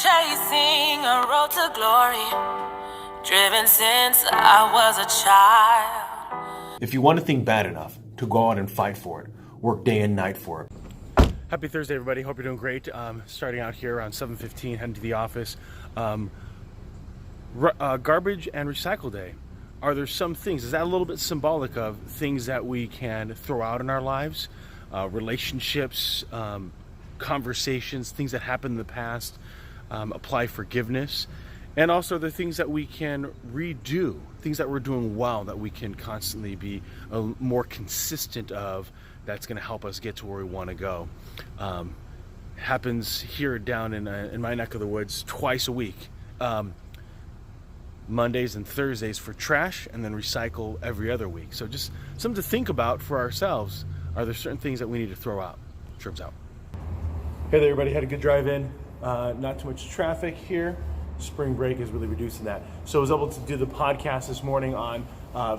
chasing a road to glory, driven since I was a child. If you want a thing bad enough to go out and fight for it, work day and night for it. Happy Thursday, everybody. Hope you're doing great. Starting out here around 7:15, heading to the office. Garbage and recycle day. Are there some things, is that a little bit symbolic of things that we can throw out in our lives? Relationships, conversations, things that happened in the past, apply forgiveness. And also the things that we can redo, things that we're doing well that we can constantly be more consistent of, that's going to help us get to where we want to go. Happens here down in my neck of the woods twice a week. Mondays and Thursdays for trash, and then recycle every other week. So just something to think about for ourselves. Are there certain things that we need to throw out? Sherman's out. Hey there, everybody. Had a good drive in. Not too much traffic here. Spring break is really reducing that. So I was able to do the podcast this morning on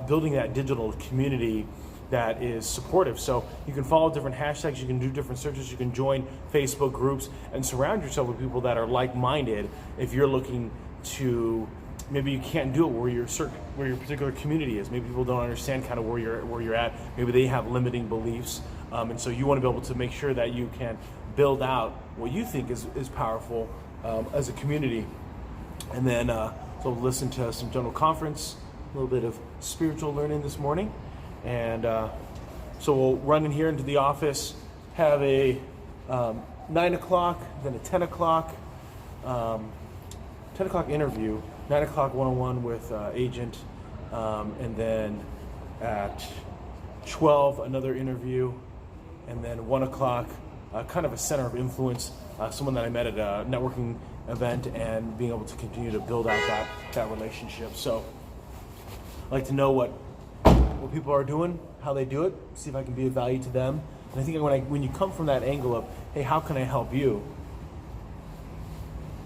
building that digital community that is supportive. So you can follow different hashtags, you can do different searches, you can join Facebook groups, and surround yourself with people that are like-minded if you're looking to, maybe you can't do it where your particular community is. Maybe people don't understand kind of where you're at. Maybe they have limiting beliefs, and so you want to be able to make sure that you can build out what you think is powerful as a community. And then so listen to some general conference, a little bit of spiritual learning this morning, and so we'll run in here into the office, have a 9 o'clock, then a 10 o'clock interview. 9 o'clock one-on-one with agent, and then at 12 another interview, and then 1 o'clock kind of a center of influence, someone that I met at a networking event, and being able to continue to build out that relationship. So I like to know what people are doing, how they do it, see if I can be of value to them. And I think when you come from that angle of, hey, how can I help you,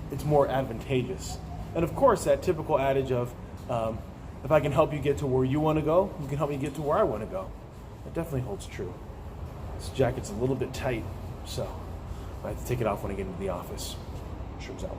it's more advantageous. And of course, that typical adage of, if I can help you get to where you want to go, you can help me get to where I want to go. That definitely holds true. This jacket's a little bit tight, so I have to take it off when I get into the office. Sherman's out.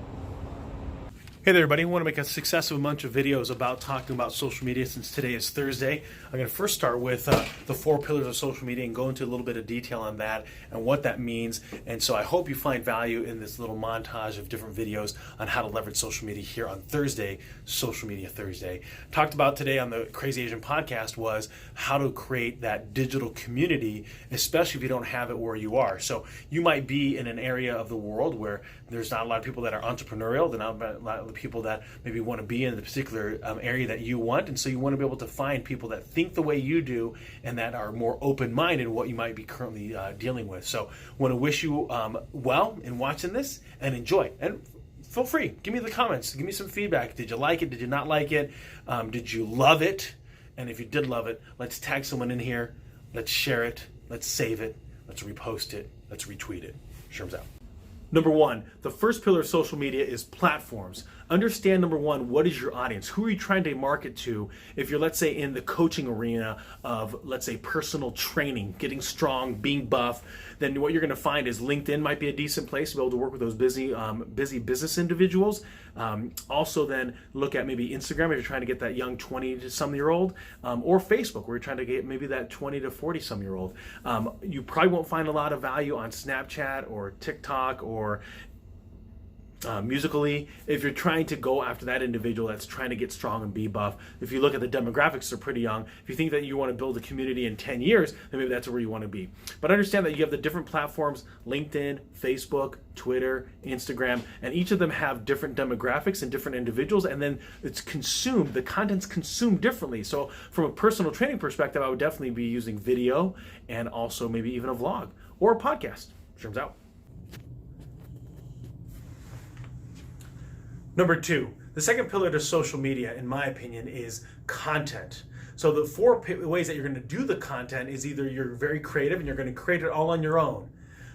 Hey there, everybody. I want to make a successive bunch of videos about talking about social media since today is Thursday. I'm going to first start with the 4 pillars of social media and go into a little bit of detail on that and what that means. And so I hope you find value in this little montage of different videos on how to leverage social media here on Thursday, Social Media Thursday. Talked about today on the Crazy Asian podcast was how to create that digital community, especially if you don't have it where you are. So you might be in an area of the world where there's not a lot of people that are entrepreneurial, there's not a lot of people that maybe want to be in the particular area that you want, and so you want to be able to find people that think the way you do and that are more open-minded in what you might be currently dealing with. So want to wish you well in watching this, and enjoy. And feel free, give me the comments, give me some feedback. Did you like it? Did you not like it? Did you love it? And if you did love it, let's tag someone in here, let's share it, let's save it, let's repost it, let's retweet it. Sherman's out. Number 1, the first pillar of social media is platforms. Understand, number 1, what is your audience? Who are you trying to market to? If you're, let's say, in the coaching arena of, let's say, personal training, getting strong, being buff, then what you're going to find is LinkedIn might be a decent place to be able to work with those busy business individuals. Also then look at maybe Instagram if you're trying to get that young 20-to-some-year-old, or Facebook where you're trying to get maybe that 20 to 40-some-year-old. You probably won't find a lot of value on Snapchat or TikTok or Musically, if you're trying to go after that individual that's trying to get strong and be buff. If you look at the demographics, they're pretty young. If you think that you want to build a community in 10 years, then maybe that's where you want to be. But understand that you have the different platforms, LinkedIn, Facebook, Twitter, Instagram, and each of them have different demographics and different individuals, and then it's consumed, the content's consumed differently. So from a personal training perspective, I would definitely be using video and also maybe even a vlog or a podcast. Sherman's out. Number 2, the second pillar to social media, in my opinion, is content. So the 4 ways that you're going to do the content is either you're very creative and you're going to create it all on your own.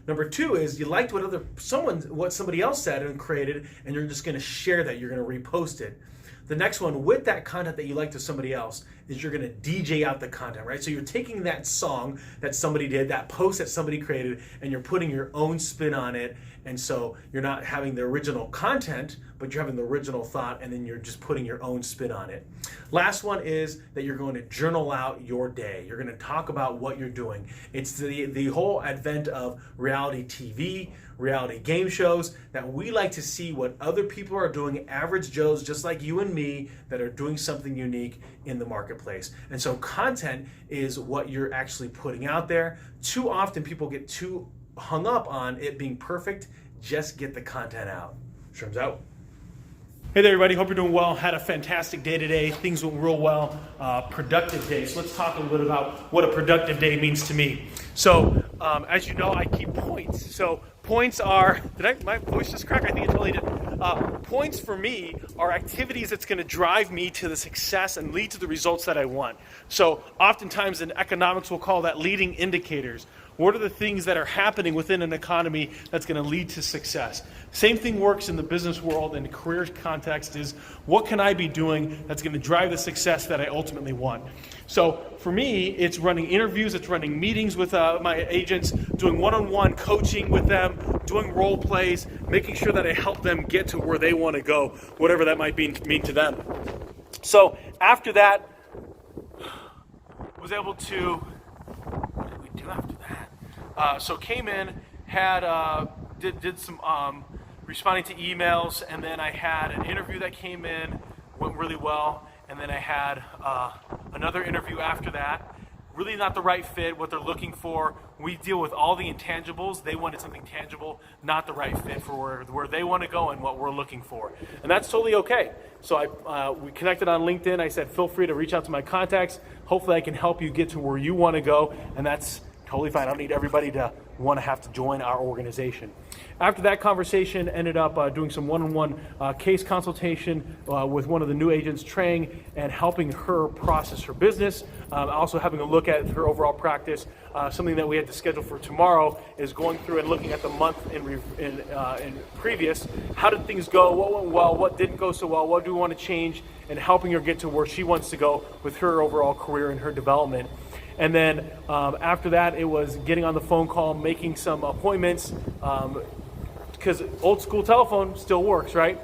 Number 2 is you liked what somebody else said and created, and you're just going to share that. You're going to repost it. The next one, with that content that you like to somebody else, is you're gonna DJ out the content, right? So you're taking that song that somebody did, that post that somebody created, and you're putting your own spin on it. And so you're not having the original content, but you're having the original thought, and then you're just putting your own spin on it. Last one is that you're going to journal out your day. You're going to talk about what you're doing. It's the whole advent of reality TV, reality game shows, that we like to see what other people are doing, average Joes just like you and me, that are doing something unique in the marketplace. And so content is what you're actually putting out there. Too often people get too hung up on it being perfect. Just get the content out. Sherm's out. Hey there, everybody. Hope you're doing well. Had a fantastic day today. Things went real well. Productive day. So let's talk a little bit about what a productive day means to me. So, as you know, I keep points. So points are, my voice just crack? I think it totally did. Points for me are activities that's going to drive me to the success and lead to the results that I want. So oftentimes in economics, we'll call that leading indicators. What are the things that are happening within an economy that's going to lead to success? Same thing works in the business world and the career context is, what can I be doing that's going to drive the success that I ultimately want? So for me, it's running interviews, it's running meetings with my agents, doing one-on-one coaching with them, doing role plays, making sure that I help them get to where they want to go, whatever that might mean to them. So after that, was able to, what did we do after that? So came in, had did some responding to emails, and then I had an interview that came in, went really well, and then I had another interview after that. Really not the right fit, what they're looking for. We deal with all the intangibles. They wanted something tangible, not the right fit for where they want to go and what we're looking for. And that's totally okay. So we connected on LinkedIn. I said, feel free to reach out to my contacts. Hopefully I can help you get to where you want to go. And that's totally fine. I don't need everybody to want to have to join our organization. After that conversation, ended up doing some one-on-one case consultation with one of the new agents, training and helping her process her business. Also having a look at her overall practice. Something that we had to schedule for tomorrow is going through and looking at the month in previous. How did things go? What went well? What didn't go so well? What do we want to change? And helping her get to where she wants to go with her overall career and her development. And then after that, it was getting on the phone call, making some appointments, because old school telephone still works, right?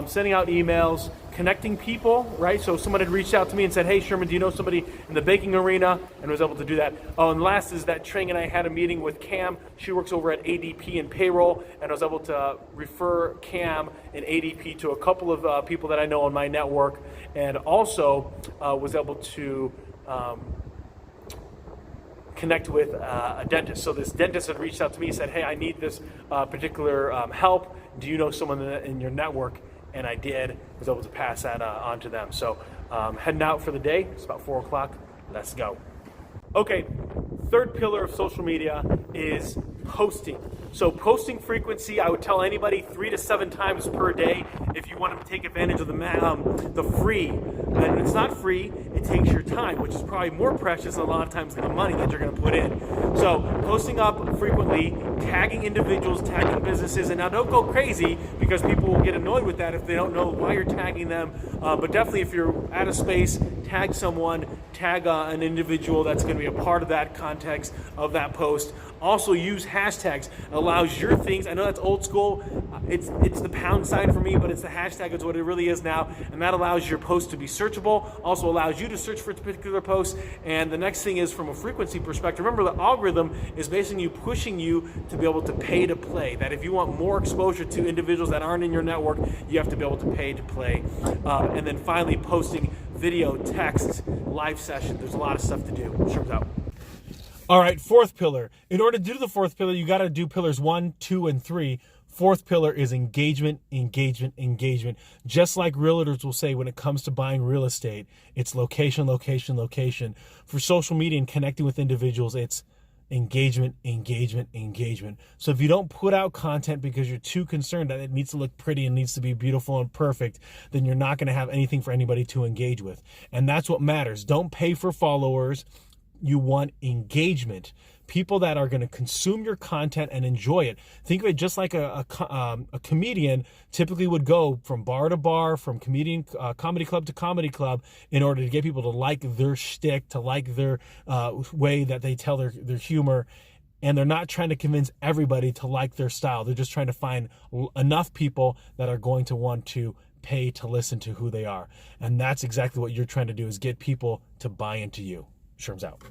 Sending out emails, connecting people, right? So someone had reached out to me and said, hey, Sherman, do you know somebody in the baking arena? And was able to do that. Oh, and last is that Trang and I had a meeting with Cam. She works over at ADP in payroll, and I was able to refer Cam and ADP to a couple of people that I know on my network, and also was able to connect with a dentist. So this dentist had reached out to me and said, hey, I need this particular help. Do you know someone in your network? And I did. Was able to pass that on to them. So heading out for the day. It's about 4 o'clock. Let's go. Okay, third pillar of social media is posting. So posting frequency, I would tell anybody 3 to 7 times per day if you want to take advantage of the free. And it's not free, it takes your time, which is probably more precious a lot of times than the money that you're going to put in. So posting up frequently, tagging individuals, tagging businesses, and now don't go crazy because people will get annoyed with that if they don't know why you're tagging them. But definitely if you're at a space, tag someone, tag an individual that's going to be a part of that context of that post. Also use hashtags. Allows your things, I know that's old school, it's the pound sign for me, but it's the hashtag is what it really is now, and that allows your post to be searchable, also allows you to search for a particular post. And the next thing is from a frequency perspective, remember the algorithm is basically pushing you to be able to pay to play, that if you want more exposure to individuals that aren't in your network, you have to be able to pay to play. And then finally posting video, text, live session. There's a lot of stuff to do. Sherm's out. All right, fourth pillar. In order to do the fourth pillar, you got to do pillars 1, 2, and 3. Fourth pillar is engagement, engagement, engagement. Just like realtors will say when it comes to buying real estate, it's location, location, location. For social media and connecting with individuals, it's engagement, engagement, engagement. So if you don't put out content because you're too concerned that it needs to look pretty and needs to be beautiful and perfect, then you're not going to have anything for anybody to engage with. And that's what matters. Don't pay for followers. You want engagement. people that are going to consume your content and enjoy it. Think of it just like a comedian typically would go from bar to bar, from comedy club to comedy club, in order to get people to like their shtick, to like their way that they tell their humor. And they're not trying to convince everybody to like their style. They're just trying to find enough people that are going to want to pay to listen to who they are. And that's exactly what you're trying to do, is get people to buy into you. Sherm's out.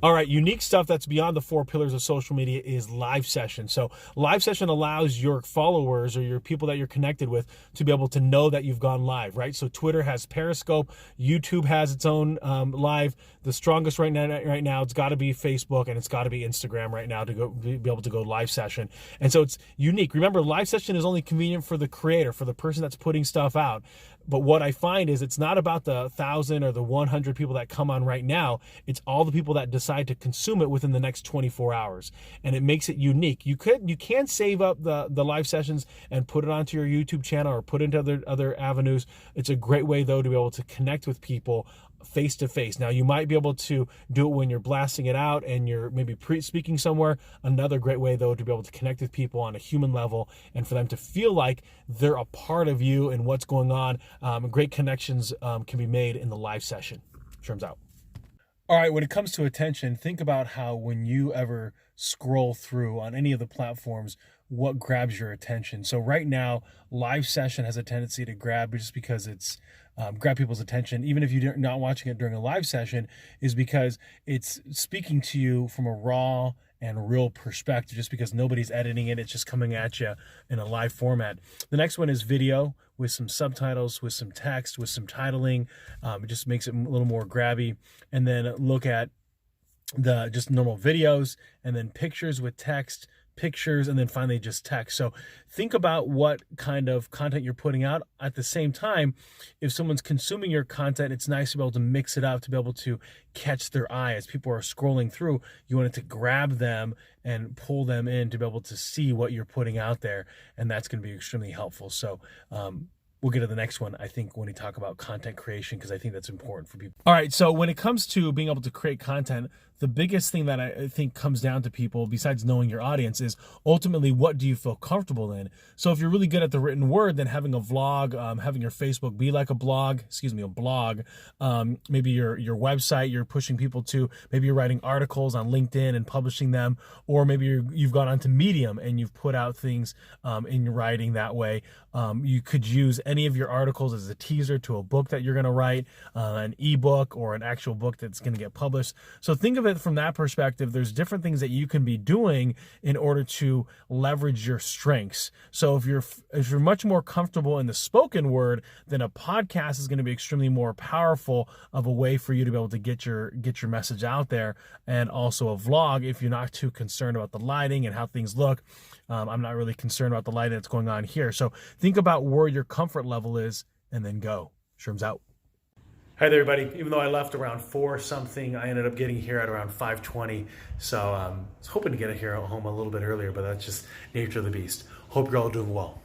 All right, unique stuff that's beyond the 4 pillars of social media is live session. So live session allows your followers or your people that you're connected with to be able to know that you've gone live, right? So Twitter has Periscope, YouTube has its own live. The strongest right now, it's got to be Facebook, and it's got to be Instagram right now to be able to go live session. And so it's unique. Remember, live session is only convenient for the creator, for the person that's putting stuff out. But what I find is it's not about the 1,000 or the 100 people that come on right now. It's all the people that decide to consume it within the next 24 hours. And it makes it unique. You can save up the live sessions and put it onto your YouTube channel or put it into other avenues. It's a great way, though, to be able to connect with people face to face. Now, you might be able to do it when you're blasting it out and you're maybe speaking somewhere. Another great way, though, to be able to connect with people on a human level and for them to feel like they're a part of you and what's going on. Great connections can be made in the live session. Sherm's out. All right, when it comes to attention, think about how when you ever scroll through on any of the platforms, what grabs your attention. So right now, live session has a tendency to grab just because it's grab people's attention, even if you're not watching it during a live session, is because it's speaking to you from a raw and real perspective, just because nobody's editing it. It's just coming at you in a live format. The next one is video with some subtitles, with some text, with some titling. It just makes it a little more grabby. And then look at the just normal videos, and then pictures with text, pictures, and then finally just text. So think about what kind of content you're putting out. At the same time, if someone's consuming your content, it's nice to be able to mix it up, to be able to catch their eye as people are scrolling through. You want it to grab them and pull them in to be able to see what you're putting out there, and that's going to be extremely helpful. So we'll get to the next one, I think, when we talk about content creation, because I think that's important for people. All right, so when it comes to being able to create content, the biggest thing that I think comes down to people, besides knowing your audience, is ultimately, what do you feel comfortable in? So if you're really good at the written word, then having a vlog, having your Facebook be like a blog, a blog, maybe your website you're pushing people to, maybe you're writing articles on LinkedIn and publishing them, or maybe you've gone onto Medium and you've put out things in your writing that way. You could use any of your articles as a teaser to a book that you're going to write, an ebook or an actual book that's going to get published. So think of it from that perspective. There's different things that you can be doing in order to leverage your strengths. So if you're much more comfortable in the spoken word, then a podcast is going to be extremely more powerful of a way for you to be able to get your message out there. And also a vlog, if you're not too concerned about the lighting and how things look. I'm not really concerned about the lighting that's going on here. So think about where your comfort level is and then go. Sherm's out. Hi there, everybody. Even though I left around 4 something, I ended up getting here at around 5:20. So I was hoping to get here home a little bit earlier, but that's just nature of the beast. Hope you're all doing well.